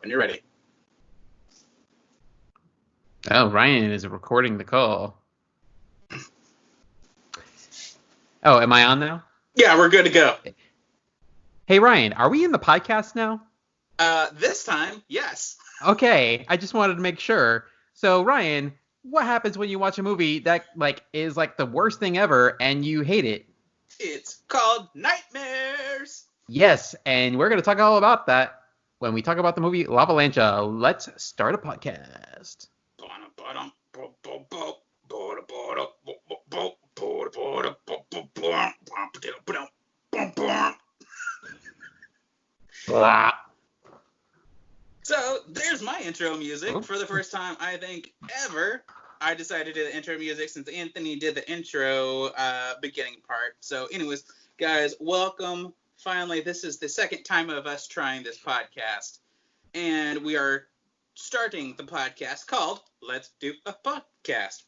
when you're ready. Oh, Ryan is recording the call. Oh, am I on now? Yeah, we're good to go. Hey, Ryan, are we in the podcast now? This time, yes. Okay, I just wanted to make sure. So, Ryan, what happens when you watch a movie that is the worst thing ever and you hate it? It's called Nightmares. Yes, and we're going to talk all about that when we talk about the movie Lavalanchula. Let's start a podcast. So there's my intro music. For the first time, I think, ever, I decided to do the intro music since Anthony did the intro beginning part. So anyways, guys, welcome. Finally, this is the second time of us trying this podcast. And we are starting the podcast called Let's Do a Podcast.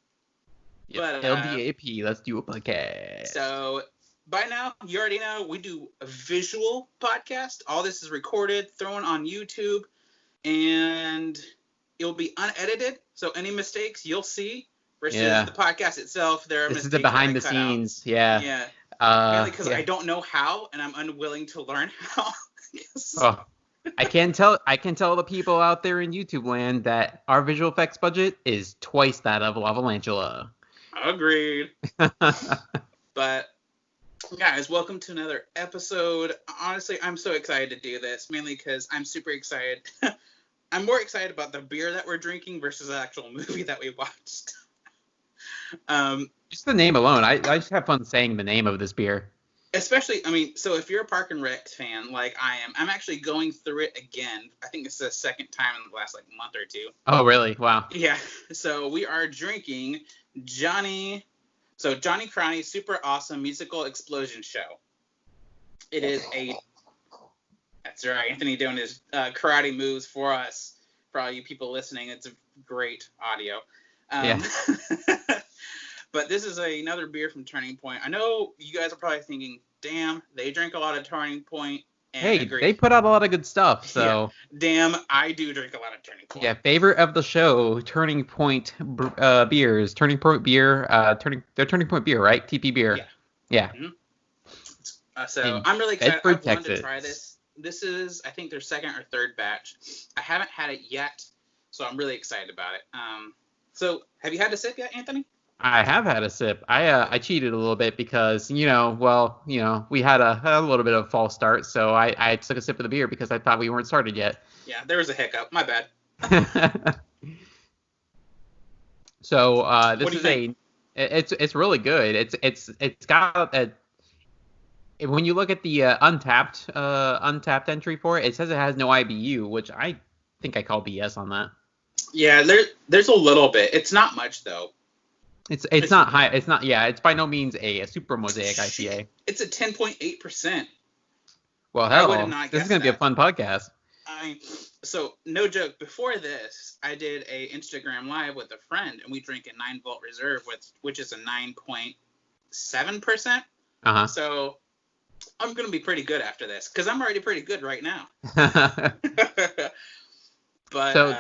Yep, but LDAP, Let's Do a Podcast. So by now, you already know we do a visual podcast. All this is recorded, thrown on YouTube, and it'll be unedited. So any mistakes you'll see versus the podcast itself, there are mistakes. This is the behind the scenes. Out. Yeah. Mainly because I don't know how, and I'm unwilling to learn how. I can tell the people out there in YouTube land that our visual effects budget is twice that of Lavalanchula. Agreed. But guys, welcome to another episode. Honestly, I'm so excited to do this, mainly because I'm super excited. I'm more excited about the beer that we're drinking versus the actual movie that we watched. Just the name alone, I just have fun saying the name of this beer. Especially, so if you're a Park and Rec fan like I am, I'm actually going through it again. I think it's the second time in the last month or two. Oh, really? Wow. Yeah. So we are drinking Johnny Karani's Super Awesome Musical Explosion Show. It is that's right, Anthony doing his karate moves for us. For all you people listening, it's a great audio. But this is another beer from Turning Point. I know you guys are probably thinking, damn, they drink a lot of Turning Point. And agree. They put out a lot of good stuff, so. Yeah. Damn, I do drink a lot of Turning Point. Yeah, favorite of the show, Turning Point beers. Turning Point beer, they're Turning Point beer, right? TP beer. Yeah. Mm-hmm. So I'm really excited. I wanted Texas. To try this. This is, I think, their second or third batch. I haven't had it yet, so I'm really excited about it. So have you had a sip yet, Anthony? I have had a sip. I cheated a little bit because, we had a little bit of a false start, so I took a sip of the beer because I thought we weren't started yet. Yeah, there was a hiccup. My bad. So this is it's really good. It's got a, when you look at the Untapped entry for it, it says it has no IBU, which I think I call BS on that. Yeah, there's a little bit. It's not much though. It's not high. It's not. Yeah, it's by no means a super mosaic IPA. It's a 10.8%. Well, hell, this is gonna be a fun podcast. So no joke. Before this, I did a Instagram live with a friend, and we drank a 9-volt reserve, which is a 9.7%. So I'm gonna be pretty good after this because I'm already pretty good right now. But.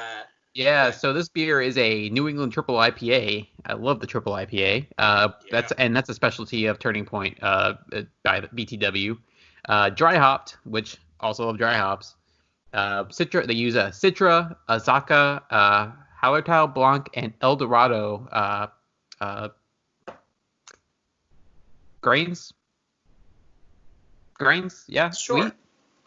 So this beer is a New England triple IPA. I love the triple IPA. That's a specialty of Turning Point by BTW. Dry hopped, which also love dry hops. Citra, they use Citra, Azaka, Hallertau Blanc, and El Dorado grains. Grains, yeah. Sure. Wheat?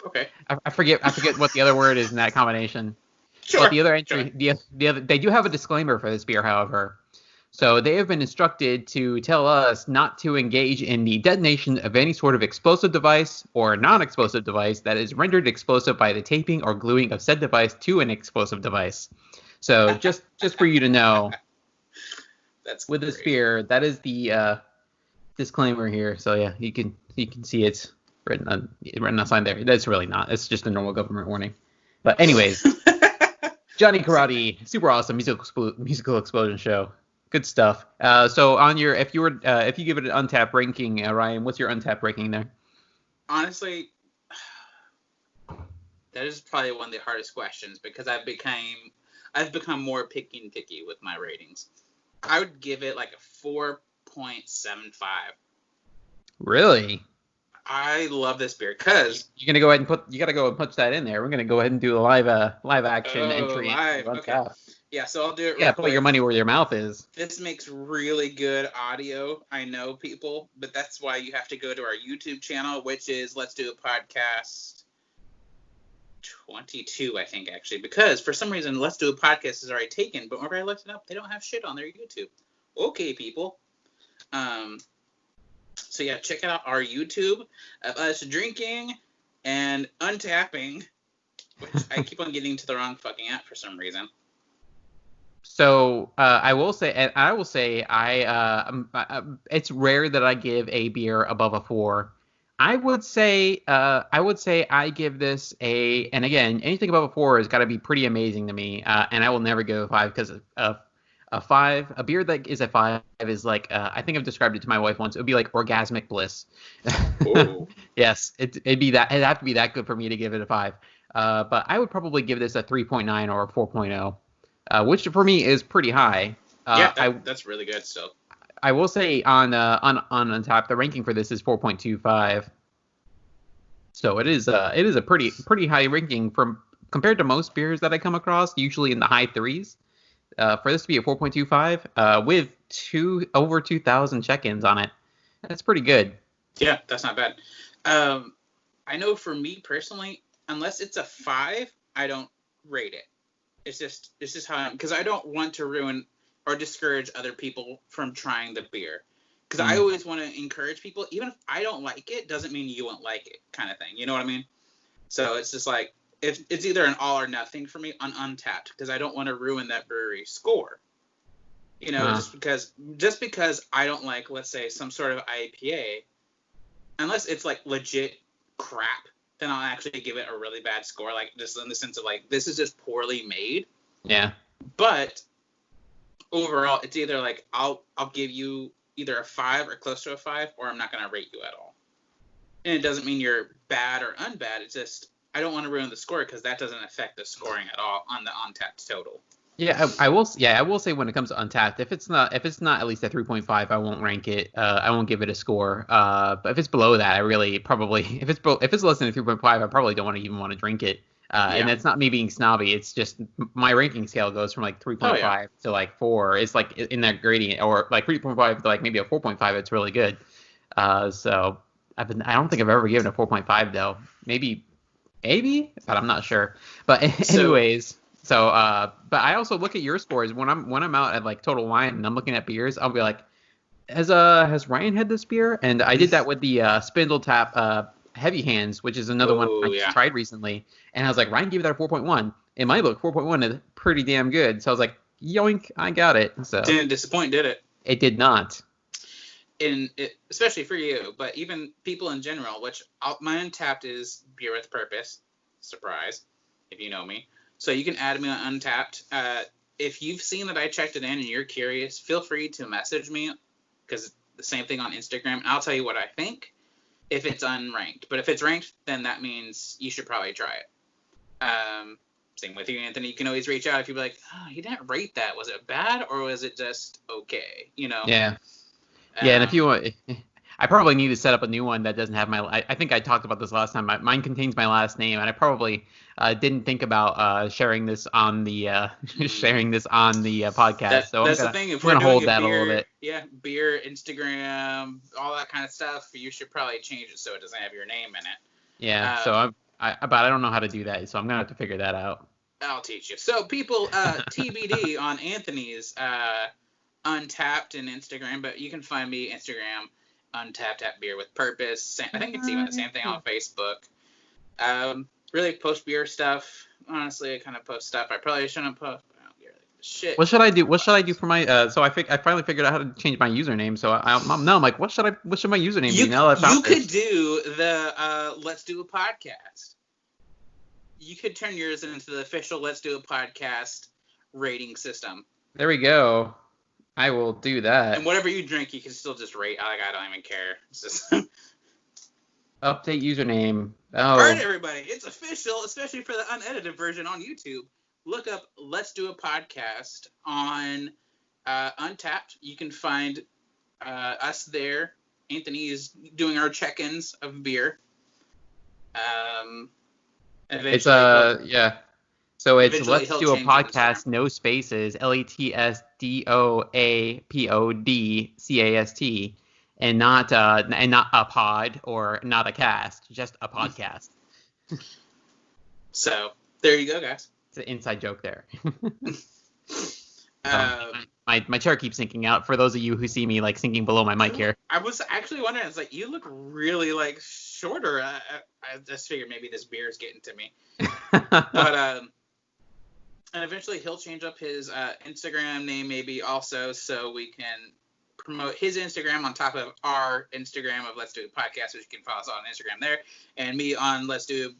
Okay. I forget what the other word is in that combination. Sure. But the other entry, they do have a disclaimer for this beer, however. So they have been instructed to tell us not to engage in the detonation of any sort of explosive device or non-explosive device that is rendered explosive by the taping or gluing of said device to an explosive device. So just for you to know, that's with great. This beer, that is the disclaimer here. So yeah, you can see it's written on the sign there. That's really not. It's just a normal government warning. But anyways. Johnny Karate, Super Awesome Musical Explosion Show. Good stuff. So on your, if you give it an Untapped ranking, Ryan, what's your Untapped ranking there? Honestly, That is probably one of the hardest questions because I've become more picky with my ratings. I would give it like a 4.75. Really? I love this beer because you're gonna go ahead and you gotta go and punch that in there. We're gonna go ahead and do a live action entry. Live. Okay. Yeah, so I'll do it. Yeah, put your money where your mouth is. This makes really good audio. I know, people, but that's why you have to go to our YouTube channel, which is Let's Do a Podcast 22, I think, actually, because for some reason Let's Do a Podcast is already taken, but whenever I looked it up, they don't have shit on their YouTube. Okay, people. So yeah, check out our YouTube of us drinking and untapping, which I keep on getting to the wrong fucking app for some reason. So I will say, it's rare that I give a beer above a 4. I would say I give this and again, anything above a 4 has got to be pretty amazing to me, and I will never give a 5 because a beer that is a 5 is like, I think I've described it to my wife once. It would be like orgasmic bliss. Yes, it'd have to be that good for me to give it a 5. But I would probably give this a 3.9 or a 4.0, which for me is pretty high. That's really good still. I will say on Untapped, the ranking for this is 4.25. So it is a pretty high ranking compared to most beers that I come across, usually in the high 3s. For this to be a 4.25 with over 2,000 check-ins on it, that's pretty good. Yeah, that's not bad. I know for me personally, unless it's a 5, I don't rate it. It's just how because I don't want to ruin or discourage other people from trying the beer. Because I always want to encourage people, even if I don't like it, doesn't mean you won't like it, kind of thing. You know what I mean? So it's just like, if it's either an all or nothing for me on Untapped, because I don't want to ruin that brewery's score. You know, just because I don't like, let's say, some sort of IPA, unless it's like legit crap, then I'll actually give it a really bad score, like just in the sense of like, this is just poorly made. Yeah. But overall, it's either like I'll give you either a 5 or close to a 5, or I'm not going to rate you at all. And it doesn't mean you're bad or unbad. It's just I don't want to ruin the score because that doesn't affect the scoring at all on the Untapped total. Yeah, I will say when it comes to Untapped, if it's not at least a 3.5, I won't rank it. I won't give it a score. But if it's below that, I really probably if it's less than a 3.5, I probably don't even want to drink it. And that's not me being snobby. It's just my ranking scale goes from like 3.5 to like 4. It's like in that gradient, or like 3.5 to like maybe a 4.5. It's really good. So I don't think I've ever given a 4.5 though. Maybe, but I'm not sure. But anyways, but I also look at your scores when I'm out at like Total Wine and I'm looking at beers. I'll be like, has Ryan had this beer? And I did that with the Spindle Tap Heavy Hands, which is another one I just tried recently. And I was like, Ryan gave that a 4.1. In my book, 4.1 is pretty damn good. So I was like, yoink, I got it. So didn't disappoint, did it? It did not. Especially for you, but even people in general, which my Untapped is beer with purpose. Surprise, if you know me. So you can add me on Untapped. If you've seen that I checked it in and you're curious, feel free to message me, because the same thing on Instagram. I'll tell you what I think if it's unranked. But if it's ranked, then that means you should probably try it. Same with you, Anthony. You can always reach out if you're like, oh, you didn't rate that. Was it bad or was it just okay? You know? Yeah. Yeah, and if you want, I probably need to set up a new one that doesn't have I think I talked about this last time. Mine contains my last name, and I probably didn't think about sharing this on the podcast. So that's the thing. If we're gonna hold that a little bit. Yeah, beer, Instagram, all that kind of stuff. You should probably change it so it doesn't have your name in it. Yeah. So but I don't know how to do that, so I'm gonna have to figure that out. I'll teach you. So people, TBD on Anthony's Untapped and Instagram, but you can find me Instagram Untapped at Beer with Purpose. I think it's even the same thing on Facebook. Really post beer stuff. Honestly, I kind of post stuff I probably shouldn't post. But I don't give a shit. What should I do? What should I do for my? So I finally figured out how to change my username. So I'm like, what should my username be now that I found it? You could do the Let's Do a Podcast. You could turn yours into the official Let's Do a Podcast rating system. There we go. I will do that. And whatever you drink, you can still just rate. I don't even care. It's just Update username. All right, Oh, everybody, it's official, especially for the unedited version on YouTube. Look up Let's Do a Podcast on Untapped. You can find us there. Anthony is doing our check-ins of beer. it's Eventually, yeah. So it's eventually Let's he'll Do a change his Instagram. Podcast, no spaces, LETSDOAPODCAST, and not a pod or not a cast, just a podcast. So there you go, guys. It's an inside joke there. Um, my chair keeps sinking out. For those of you who see me like sinking below my mic here. I was actually wondering. It's like you look really like shorter. I just figured maybe this beer is getting to me. But and eventually he'll change up his Instagram name maybe also, so we can promote his Instagram on top of our Instagram of Let's Do a Podcast, which you can follow us on Instagram there, and me on Let's Do.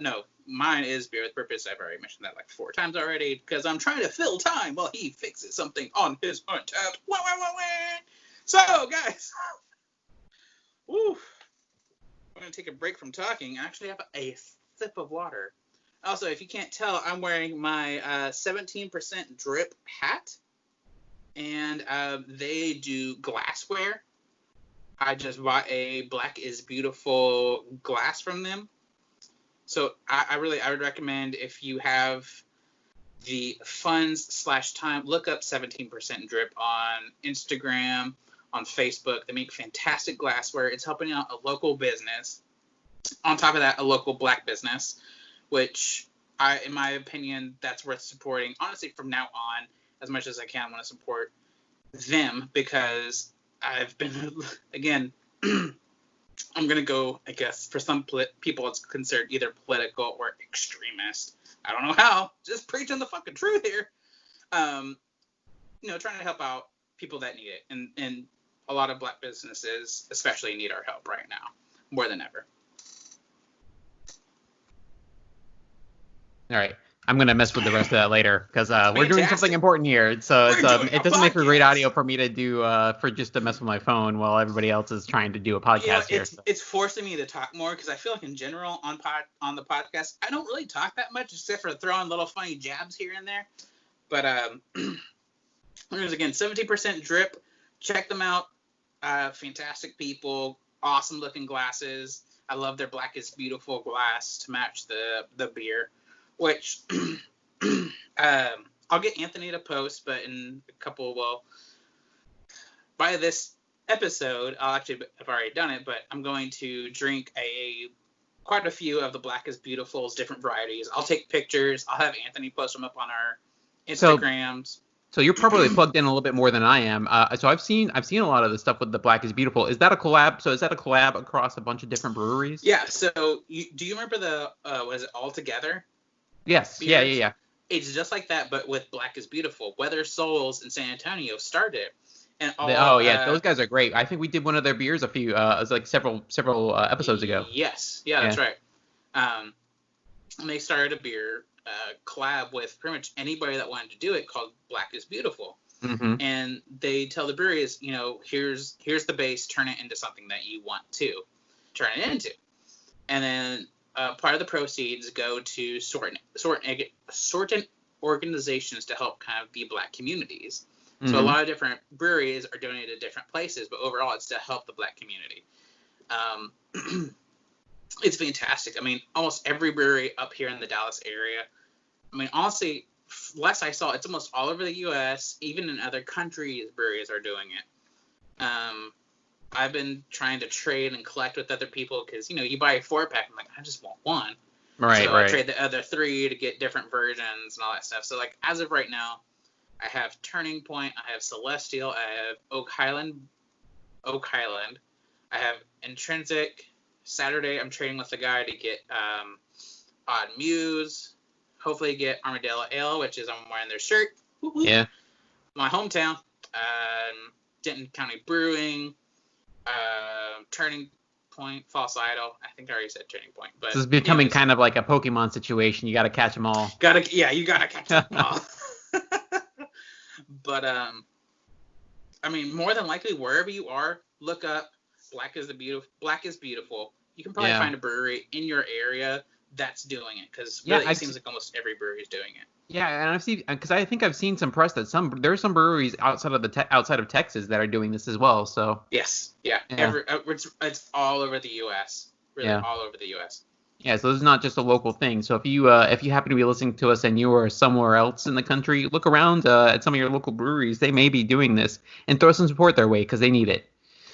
No, mine is Beer with Purpose. I've already mentioned that like 4 times already because I'm trying to fill time while he fixes something on his Untapped. So, guys, woo, I'm gonna take a break from talking and actually have a sip of water. Also, if you can't tell, I'm wearing my 17% drip hat, and they do glassware. I just bought a Black is Beautiful glass from them. So I would recommend, if you have the funds/time, look up 17% drip on Instagram, on Facebook. They make fantastic glassware. It's helping out a local business. On top of that, a local Black business, which in my opinion, that's worth supporting. Honestly, from now on, as much as I can, I want to support them because I've been, again, I'm going to go, I guess, for some people it's considered either political or extremist. I don't know how. Just preaching the fucking truth here. Trying to help out people that need it. And a lot of Black businesses especially need our help right now, more than ever. All right. I'm going to mess with the rest of that later because we're doing something important here. So it doesn't make for great audio for me to do for just to mess with my phone while everybody else is trying to do a podcast here. It's forcing me to talk more because I feel like in general on the podcast, I don't really talk that much except for throwing little funny jabs here and there. But there's, again, 17% drip. Check them out. Fantastic people. Awesome looking glasses. I love their Black is Beautiful glass to match the beer. Which I'll get Anthony to post, but in a couple, by this episode, I've already done it, but I'm going to drink quite a few of the Black is Beautiful's different varieties. I'll take pictures. I'll have Anthony post them up on our Instagrams. So you're probably plugged in a little bit more than I am. So I've seen a lot of the stuff with the Black is Beautiful. Is that a collab? So is that a collab across a bunch of different breweries? Yeah. So do you remember the was it All Together? Yes. Beers? Yeah. It's just like that, but with Black is Beautiful. Weather Souls in San Antonio started it. And those guys are great. I think we did one of their beers it was like several episodes ago. Yes. Yeah, that's right. And they started a beer collab with pretty much anybody that wanted to do it called Black is Beautiful. Mm-hmm. And they tell the breweries, here's the base, turn it into something that you want to turn it into. And then part of the proceeds go to certain organizations to help kind of the Black communities. Mm-hmm. So a lot of different breweries are donated to different places, but overall it's to help the Black community. It's fantastic. I mean, almost every brewery up here in the Dallas area. I mean, honestly, last I saw, it's almost all over the U.S. Even in other countries, breweries are doing it. I've been trying to trade and collect with other people because, you buy a 4-pack. I'm like, I just want one. Right. I trade the other 3 to get different versions and all that stuff. So, like, as of right now, I have Turning Point, I have Celestial, I have Oak Highland. I have Intrinsic. Saturday, I'm trading with the guy to get Odd Muse. Hopefully get Armadillo Ale, which is I'm wearing their shirt. Woo-hoo. Yeah. My hometown. Denton County Brewing. Turning Point, False Idol. I think I already said Turning Point. But this is becoming kind of like a Pokemon situation. You got to catch them all. You got to catch them all. But I mean, more than likely, wherever you are, look up Black is Beautiful. you can probably find a brewery in your area that's doing it, because really it seems like almost every brewery is doing it. Yeah, and I've seen, because I think I've seen some press that there's some breweries outside of Texas that are doing this as well. So yes, it's all over the U.S. Really, all over the U.S. Yeah, so this is not just a local thing. So if you happen to be listening to us and you are somewhere else in the country, look around at some of your local breweries. They may be doing this, and throw some support their way, because they need it.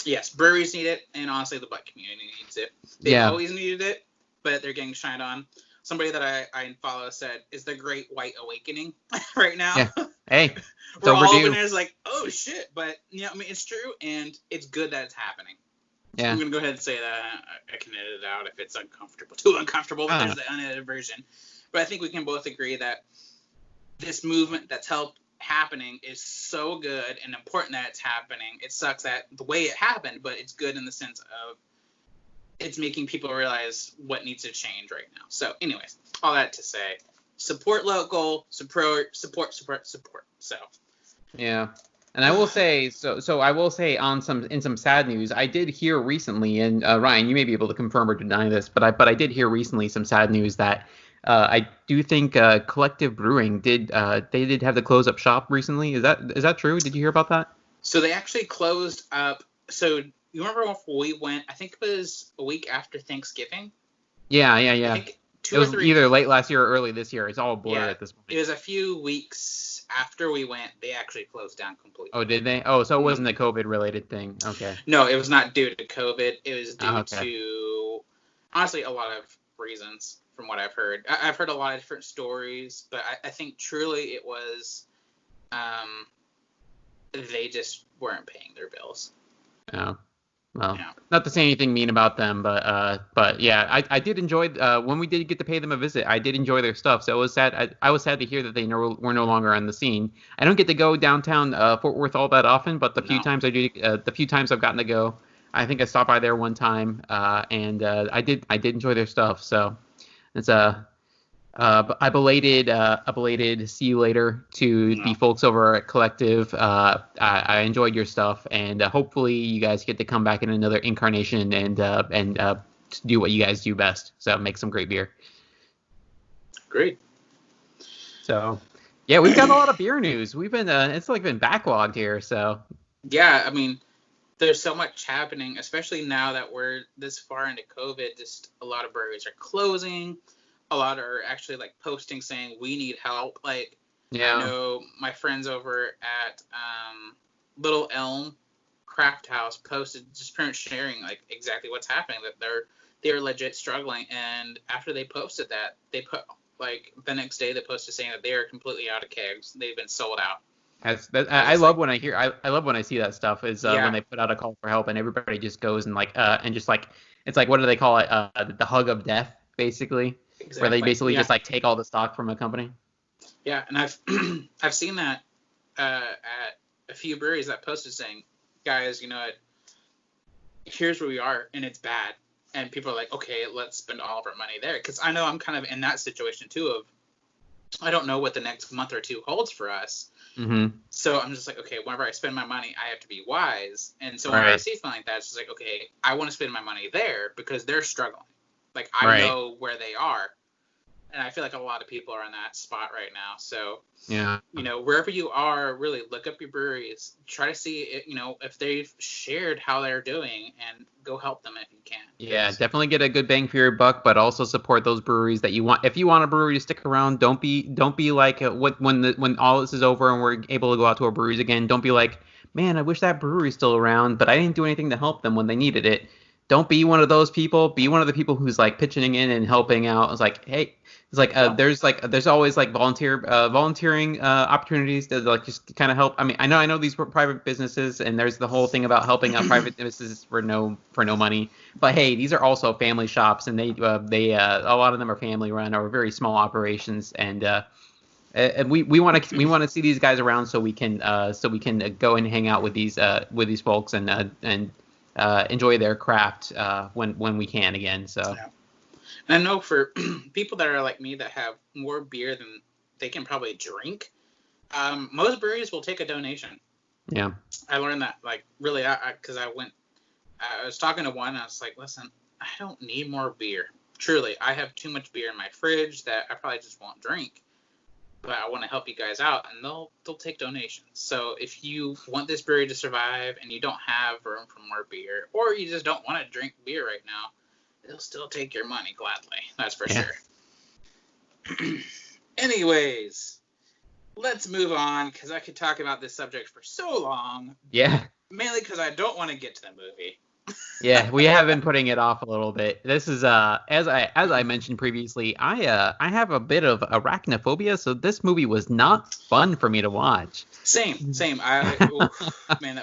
Yes, breweries need it, and honestly, the bike community needs it. They've always needed it, but they're getting shined on. Somebody that I follow said, "Is the Great White Awakening right now?" Yeah. Hey, we're all over there like, oh shit, but I mean, it's true, and it's good that it's happening. Yeah. I'm gonna go ahead and say that. I can edit it out if it's too uncomfortable. But there's the unedited version. But I think we can both agree that this movement that's happening is so good and important that it's happening. It sucks that the way it happened, but it's good in the sense of it's making people realize what needs to change right now. So, anyways, all that to say, support local, support. So. Yeah. And I will say, so I will say in some sad news, I did hear recently, and Ryan, you may be able to confirm or deny this, but I did hear recently some sad news that I do think Collective Brewing did have to close up shop recently. Is that true? Did you hear about that? So they actually closed up. So you remember when we went? I think it was a week after Thanksgiving. Yeah. I think it was either late last year or early this year. It's all a blur at this point. It was a few weeks after we went. They actually closed down completely. Oh, did they? Oh, so it wasn't a COVID-related thing. Okay. No, it was not due to COVID. It was due to, honestly, a lot of reasons from what I've heard. I've heard a lot of different stories, but I think truly it was they just weren't paying their bills. Oh. Well, not to say anything mean about them, but yeah, I did enjoy when we did get to pay them a visit. I did enjoy their stuff, so it was sad. I was sad to hear that they were no longer on the scene. I don't get to go downtown Fort Worth all that often, but the few times I do, the few times I've gotten to go, I think I stopped by there one time, and I did enjoy their stuff. So it's a belated see you later to the folks over at Collective. I enjoyed your stuff, and hopefully you guys get to come back in another incarnation and do what you guys do best. So make some great beer. Great. So yeah, we've got a lot of beer news. We've been it's been backlogged here. So yeah, I mean, there's so much happening, especially now that we're this far into COVID. Just a lot of breweries are closing. A lot are actually posting saying we need help. I know my friends over at Little Elm Craft House posted just pretty much sharing exactly what's happening, that they're legit struggling. And after they posted that, they put the next day they posted saying that they are completely out of kegs. They've been sold out. I love when I love when I see that stuff is when they put out a call for help and everybody just goes and it's what do they call it, the hug of death basically. Exactly. Where they basically just take all the stock from a company. Yeah, and I've seen that at a few breweries that posted saying, guys, here's where we are and it's bad, and people are like, okay, let's spend all of our money there, because I know I'm kind of in that situation too of I don't know what the next month or two holds for us. Mm-hmm. So I'm just like, okay, whenever I spend my money, I have to be wise, and so whenever I see something like that, it's just like, okay, I want to spend my money there because they're struggling. I know where they are, and I feel like a lot of people are in that spot right now. So, wherever you are, really look up your breweries. Try to see, if they've shared how they're doing, and go help them if you can. Yeah, definitely get a good bang for your buck, but also support those breweries that you want. If you want a brewery to stick around, don't be like when all this is over and we're able to go out to our breweries again. Don't be like, man, I wish that brewery's still around, but I didn't do anything to help them when they needed it. Don't be one of those people. Be one of the people who's pitching in and helping out. It's like, hey, it's there's always volunteering opportunities to just kind of help. I mean, I know these were private businesses, and there's the whole thing about helping out private businesses for no money. But hey, these are also family shops, and they a lot of them are family run or very small operations, and we want to see these guys around so we can go and hang out with these folks and enjoy their craft when we can again. So, and I know for people that are like me that have more beer than they can probably drink, most breweries will take a donation. Yeah, I learned that really because I was talking to one. And I was like, listen, I don't need more beer. Truly, I have too much beer in my fridge that I probably just won't drink. But I want to help you guys out, and they'll take donations. So if you want this brewery to survive and you don't have room for more beer, or you just don't want to drink beer right now, they'll still take your money gladly. That's for sure. Anyways, let's move on, because I could talk about this subject for so long. Yeah. Mainly because I don't want to get to the movie. Yeah, we have been putting it off a little bit. This is as I mentioned previously, I have a bit of arachnophobia, so this movie was not fun for me to watch. Same. Man, that was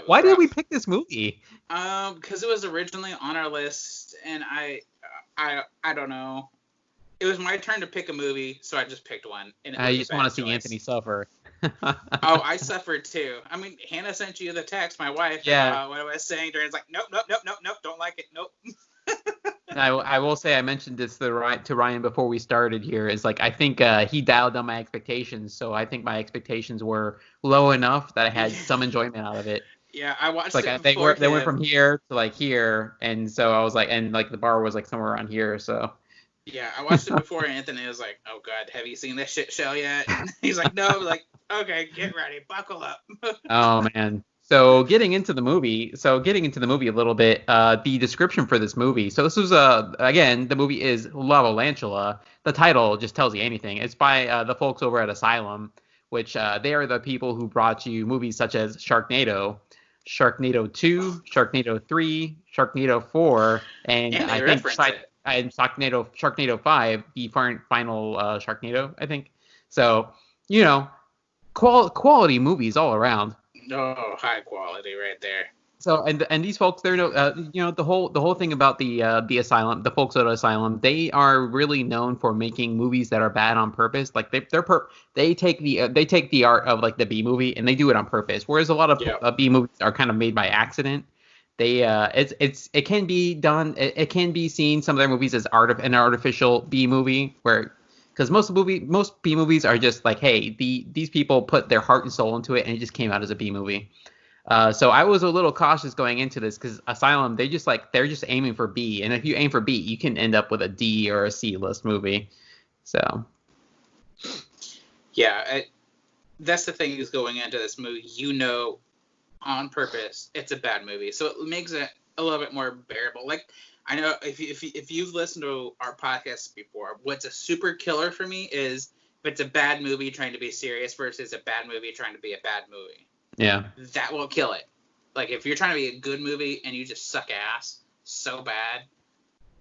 Why rough. did we pick this movie? Because it was originally on our list, and I don't know. It was my turn to pick a movie, so I just picked one. And I just want to see Anthony suffer. Oh, I suffered too. I mean, Hannah sent you the text, my wife. Yeah. What I was saying during, it's like, nope, don't like it, nope. I will say, I mentioned this to Ryan before we started here. Is like, I think he dialed down my expectations, so I think my expectations were low enough that I had some enjoyment out of it. Yeah, I watched like, it they before went from here to like here, and so I was like, and like the bar was like somewhere around here, so. Yeah, I watched it before Anthony was like, oh god, have you seen this shit show yet? And he's like, no. I'm like, okay, get ready, buckle up. Oh man. So getting into the movie a little bit, the description for this movie. So this was again, the movie is Lavalanchula. The title just tells you anything. It's by the folks over at Asylum, which they are the people who brought you movies such as Sharknado, Sharknado 2, Sharknado 3, Sharknado 4, and I think Sharknado 5, the final Sharknado, I think. So, you know, quality movies all around. Oh, high quality right there. So and these folks, they're the whole thing about the Asylum, the folks at Asylum, they are really known for making movies that are bad on purpose. Like they take the art of like the B movie and they do it on purpose. Whereas a lot of B movies are kind of made by accident. It can be done. It can be seen, some of their movies, as an artificial B movie, because most B movies are just like, hey, these people put their heart and soul into it and it just came out as a B movie. So I was a little cautious going into this because Asylum, they're just aiming for B, and if you aim for B, you can end up with a D or a C list movie. So yeah, that's the thing, is going into this movie, on purpose it's a bad movie, so it makes it a little bit more bearable. Like, I know if you've listened to our podcasts before, what's a super killer for me is if it's a bad movie trying to be serious versus a bad movie trying to be a bad movie. Yeah, that will kill it. Like, if you're trying to be a good movie and you just suck ass so bad.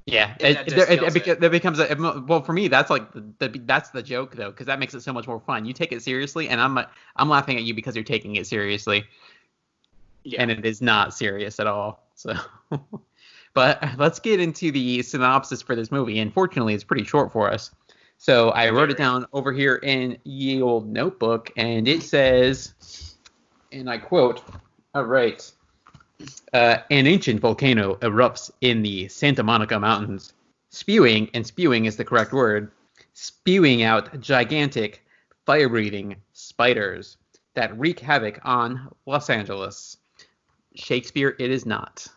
Yeah, it becomes well, for me, that's like that's the joke though, because that makes it so much more fun. You take it seriously, and I'm laughing at you because you're taking it seriously. Yeah. And it is not serious at all. So, but let's get into the synopsis for this movie. And fortunately, it's pretty short for us. So I wrote it down over here in ye old notebook, and it says, and I quote, all right, an ancient volcano erupts in the Santa Monica Mountains, spewing is the correct word, spewing out gigantic, fire-breathing spiders that wreak havoc on Los Angeles. Shakespeare, it is not.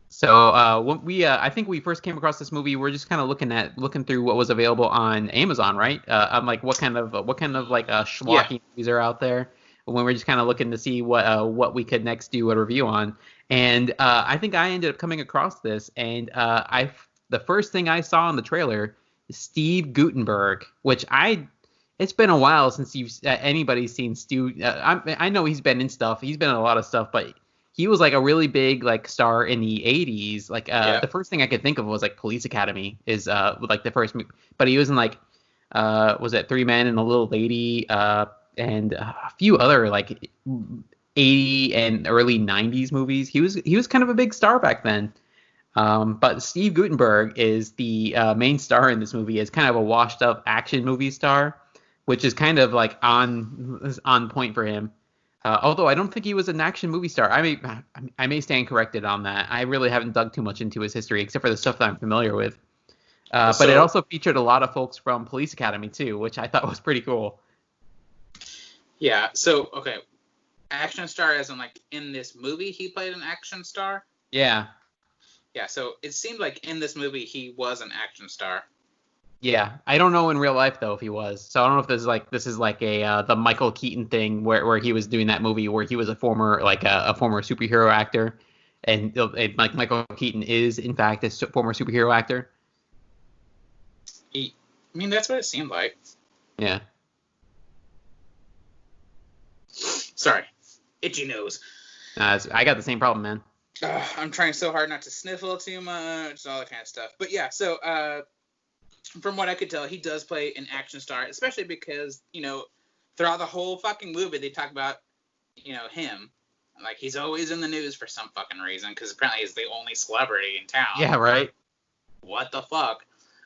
So when we I think we first came across this movie, we're just kind of looking through what was available on Amazon, right? I'm like, what kind of like schlocky movies are out there, when we're just kind of looking to see what we could next do a review on. And I think I ended up coming across this, and the first thing I saw in the trailer is Steve Guttenberg, which it's been a while since anybody's seen Stu. I know he's been in stuff. He's been in a lot of stuff, but he was like a really big like star in the 80s. Like the first thing I could think of was like Police Academy is like the first movie. But he was in like was it Three Men and a Little Lady and a few other like 80 and early 90s movies. He was kind of a big star back then. But Steve Guttenberg is the main star in this movie, as kind of a washed up action movie star, which is kind of like on point for him. Although I don't think he was an action movie star. I may stand corrected on that. I really haven't dug too much into his history, except for the stuff that I'm familiar with. But it also featured a lot of folks from Police Academy too, which I thought was pretty cool. Yeah. So, okay. action star as in like in this movie he played an action star? Yeah. Yeah, so it seemed like in this movie he was an action star. Yeah, I don't know in real life though if he was. So I don't know if this is like a the Michael Keaton thing where he was doing that movie where he was a former former superhero actor, and like Michael Keaton is in fact a former superhero actor. I mean, that's what it seemed like. Yeah. Sorry, itchy nose. I got the same problem, man. I'm trying so hard not to sniffle too much, all that kind of stuff. But yeah, so from what I could tell, he does play an action star, especially because, you know, throughout the whole fucking movie, they talk about, you know, him. Like, he's always in the news for some fucking reason, because apparently he's the only celebrity in town. Yeah, right. What the fuck?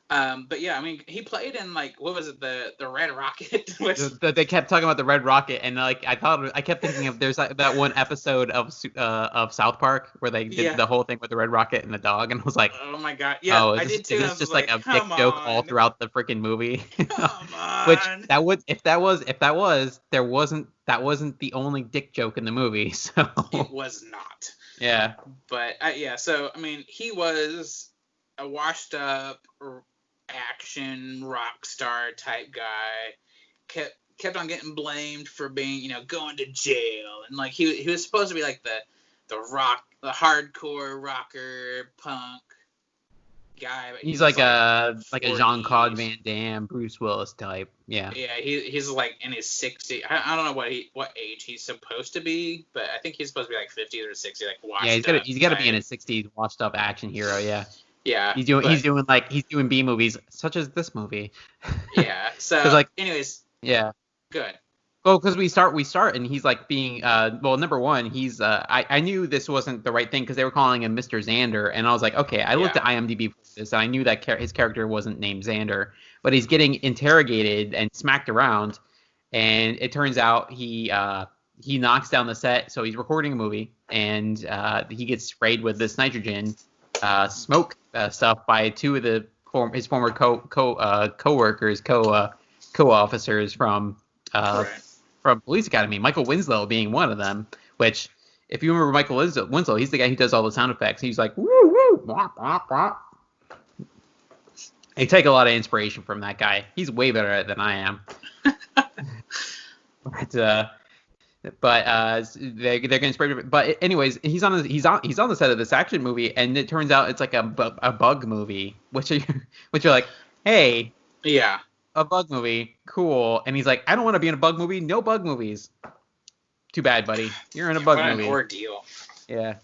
But yeah, I mean, he played in, like, what was it, the Red Rocket? They kept talking about the Red Rocket, and like I kept thinking of there's like that one episode of South Park where they did the whole thing with the Red Rocket and the dog, and I was like, oh my god, yeah, I did too. Is this just like a dick joke all throughout the freaking movie? Come on. Which that wasn't the only dick joke in the movie, so it was not. Yeah. But yeah, so I mean, he was a washed up action rock star type guy, kept on getting blamed for being, you know, going to jail, and like he was supposed to be like the hardcore rocker punk guy, but he's like a Jean-Claude Van Damme, Bruce Willis type. Yeah he's like in his 60s. I don't know what age he's supposed to be, but I think he's supposed to be like 50s or 60s, like washed up. He's got to be in his 60s, washed up action hero. Yeah, he's doing B movies such as this movie. Yeah. So like, anyways. Yeah. Good. Well, because we start and he's like being number one, he's I knew this wasn't the right thing because they were calling him Mr. Xander, and I was like, okay, I looked at IMDb for this and I knew that his character wasn't named Xander, but he's getting interrogated and smacked around, and it turns out he knocks down the set, so he's recording a movie, and he gets sprayed with this nitrogen smoke stuff by two of his former co-workers, co-officers from Police Academy, Michael Winslow being one of them, which, if you remember Michael Winslow, he's the guy who does all the sound effects. He's like, woo, woo, wah, wah, wah. I take a lot of inspiration from that guy. He's way better than I am. But they're getting sprayed. But anyways, he's on the set of this action movie, and it turns out it's like a bug movie, which you're like, hey, yeah, a bug movie, cool. And he's like, I don't want to be in a bug movie. No bug movies. Too bad, buddy. You're in a bug movie. What an ordeal. Yeah.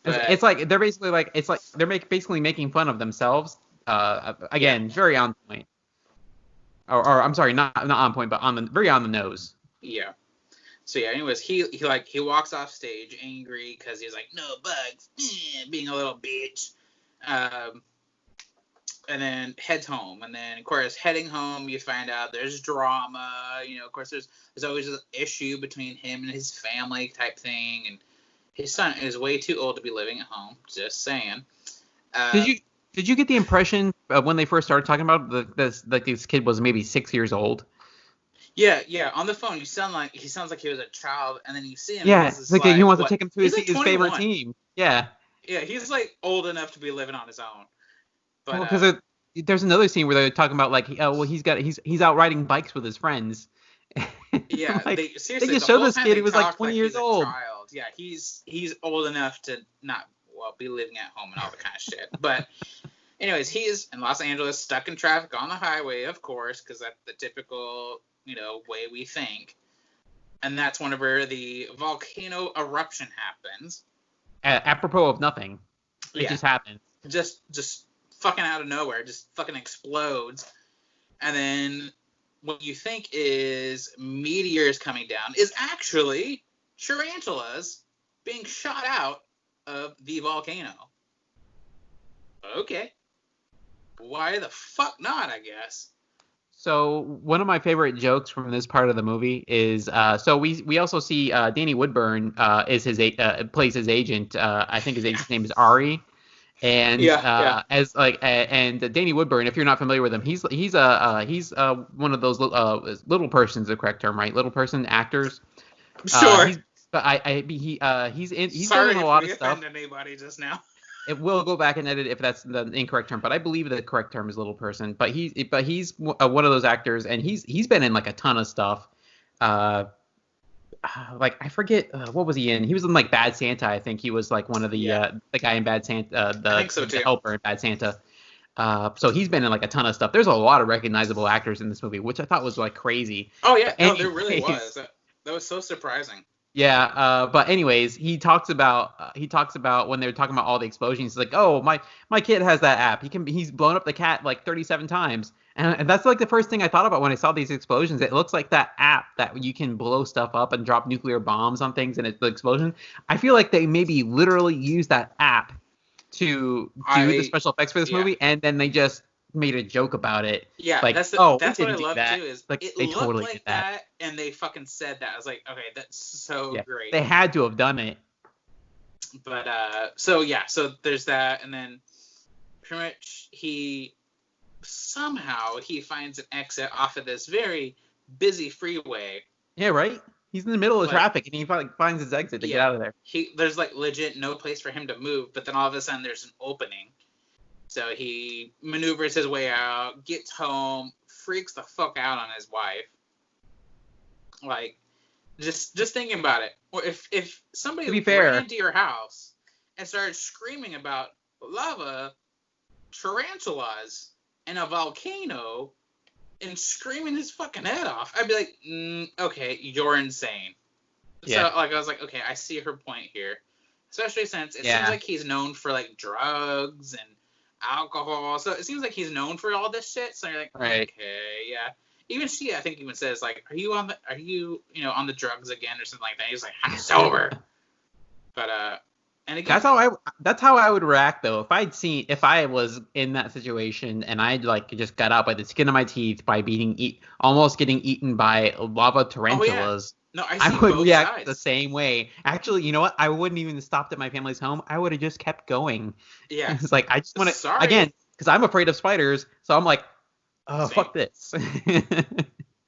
It's like they're basically basically making fun of themselves. Again, very on point. Or I'm sorry, not on point, but very on the nose. Yeah. So yeah, anyways, he walks off stage angry because he's like, no bugs, being a little bitch. And then heads home. And then, of course, heading home, you find out there's drama. You know, of course, there's always an issue between him and his family type thing. And his son is way too old to be living at home. Just saying. Did you get the impression when they first started talking about this kid was maybe 6 years old? Yeah. On the phone, he sounds like he was a child, and then you see him. Yeah, it's like he wants to take him to his favorite team. Yeah. Yeah, he's like old enough to be living on his own. But, because there's another scene where they're talking about like, he's out riding bikes with his friends. Yeah, like, they just show this kid who was like 20 years old. Child. Yeah, he's old enough to not be living at home and all that kind of shit. But anyways, he's in Los Angeles, stuck in traffic on the highway, of course, because that's the typical way we think. And that's whenever the volcano eruption happens. Apropos of nothing, it just happens. Just fucking out of nowhere, just fucking explodes. And then what you think is meteors coming down is actually tarantulas being shot out of the volcano. Okay. Why the fuck not, I guess. So one of my favorite jokes from this part of the movie is so we also see Danny Woodburn plays his agent. I think his agent's name is Ari. And and Danny Woodburn, if you're not familiar with him, he's one of those little person, is the correct term, right? Little person actors. Sure. He's done a lot of stuff. Sorry if we offended anybody just now. It will go back and edit if that's the incorrect term, but I believe the correct term is little person. But he's one of those actors, and he's been in like a ton of stuff. Like I forget what was he in? He was in like Bad Santa. I think he was like one of the guy in Bad Santa, the helper in Bad Santa. So he's been in like a ton of stuff. There's a lot of recognizable actors in this movie, which I thought was like crazy. Oh yeah, there really was. That was so surprising. Yeah, but anyways, he talks about when they're talking about all the explosions. He's like, oh, my kid has that app. He's blown up the cat like 37 times, and that's like the first thing I thought about when I saw these explosions. It looks like that app that you can blow stuff up and drop nuclear bombs on things, and it's the explosion. I feel like they maybe literally used that app to do the special effects for this movie, and then they just made a joke about it. Yeah, like, that's what I love too. Is like it they looked totally like did that, and they fucking said that. I was like, okay, that's so great. They had to have done it. But so there's that, and then pretty much he finds an exit off of this very busy freeway. Yeah, right. He's in the middle of traffic, and he finds his exit to get out of there. There's like legit no place for him to move, but then all of a sudden there's an opening. So he maneuvers his way out, gets home, freaks the fuck out on his wife. Like, just thinking about it. Or if somebody ran into your house and started screaming about lava, tarantulas, and a volcano, and screaming his fucking head off, I'd be like, okay, you're insane. Yeah. So, like, I was like, okay, I see her point here. Especially since it seems like he's known for, like, drugs and alcohol. So it seems like he's known for all this shit. So you're like, okay, yeah. Even she, I think, even says, like, are you on the drugs again or something like that? He's like, I'm sober. But, and again, that's how I would react, though. If I was in that situation and I'd like just got out by the skin of my teeth by almost getting eaten by lava tarantulas. No, I would react the same way. Actually, you know what? I wouldn't even have stopped at my family's home. I would have just kept going. Yeah. It's like, I just want to, again, because I'm afraid of spiders. So I'm like, oh, fuck this.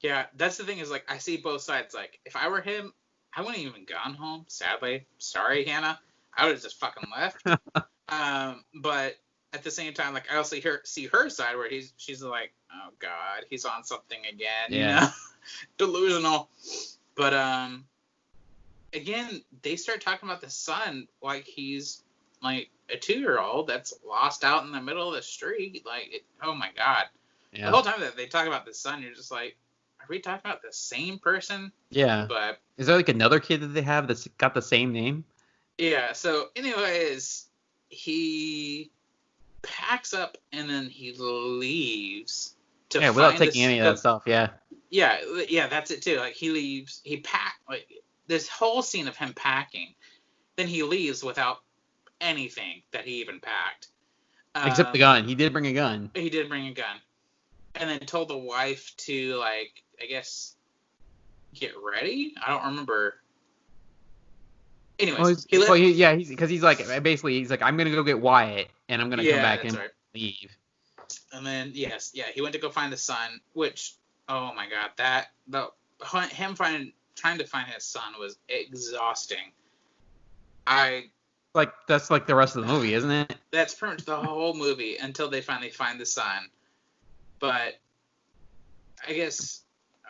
Yeah, that's the thing is, like, I see both sides. Like, if I were him, I wouldn't even gone home, sadly. Sorry, Hannah. I would have just fucking left. But at the same time, like, I also see her side where she's like, oh, God, he's on something again. Yeah. You know? Delusional. But, again, they start talking about the son like he's, like, a 2-year-old that's lost out in the middle of the street. Like, oh, my God. Yeah. The whole time that they talk about the son, you're just like, are we talking about the same person? Yeah. But is there, like, another kid that they have that's got the same name? Yeah, so, anyways, he packs up and then he leaves to find without taking any of that stuff, yeah. Yeah, that's it too. Like, he leaves, like, this whole scene of him packing, then he leaves without anything that he even packed. Except the gun. He did bring a gun. He did bring a gun. And then told the wife to, like, I guess, get ready? I don't remember. Anyways, he's like, I'm gonna go get Wyatt, and I'm gonna come back and leave. And then he went to go find the son, which, oh my God, him trying to find his son was exhausting. That's like the rest of the movie, isn't it? That's pretty much the whole movie until they finally find the son. But I guess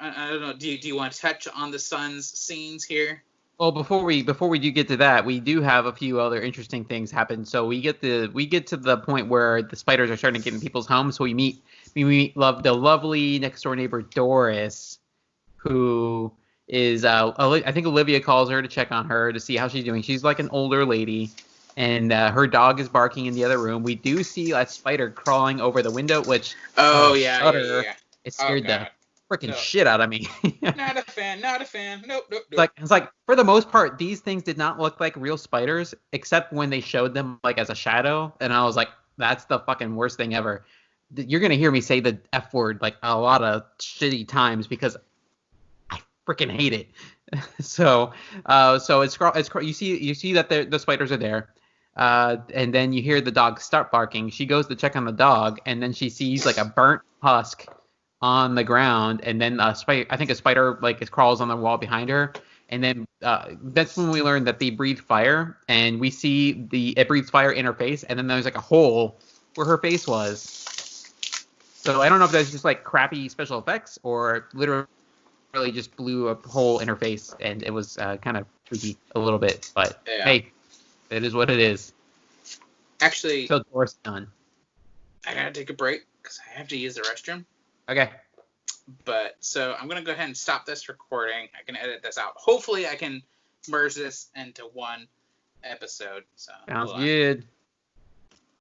I don't know. Do you want to touch on the son's scenes here? Well, before we do get to that, we do have a few other interesting things happen. So we get to the point where the spiders are starting to get in people's homes. So we meet the lovely next door neighbor Doris, who is I think Olivia calls her to check on her to see how she's doing. She's like an older lady, and her dog is barking in the other room. We do see a spider crawling over the window, which it scared the freaking shit out of me. Not a fan. Nope. It's like for the most part, these things did not look like real spiders, except when they showed them like as a shadow, and I was like, that's the fucking worst thing ever. You're gonna hear me say the F word like a lot of shitty times because I freaking hate it. So you see that the spiders are there. And then you hear the dog start barking. She goes to check on the dog, and then she sees like a burnt husk on the ground, and then I think a spider like crawls on the wall behind her, And then that's when we learned that they breathe fire, and we see it breathes fire in her face, and then there's like a hole where her face was. So I don't know if that's just like crappy special effects or literally just blew a hole in her face, and it was kind of freaky a little bit. But hey, it is what it is. Actually, so Thor's done. I gotta take a break because I have to use the restroom. Okay. But so I'm gonna go ahead and stop this recording. I can edit this out. Hopefully, I can merge this into one episode. So sounds good.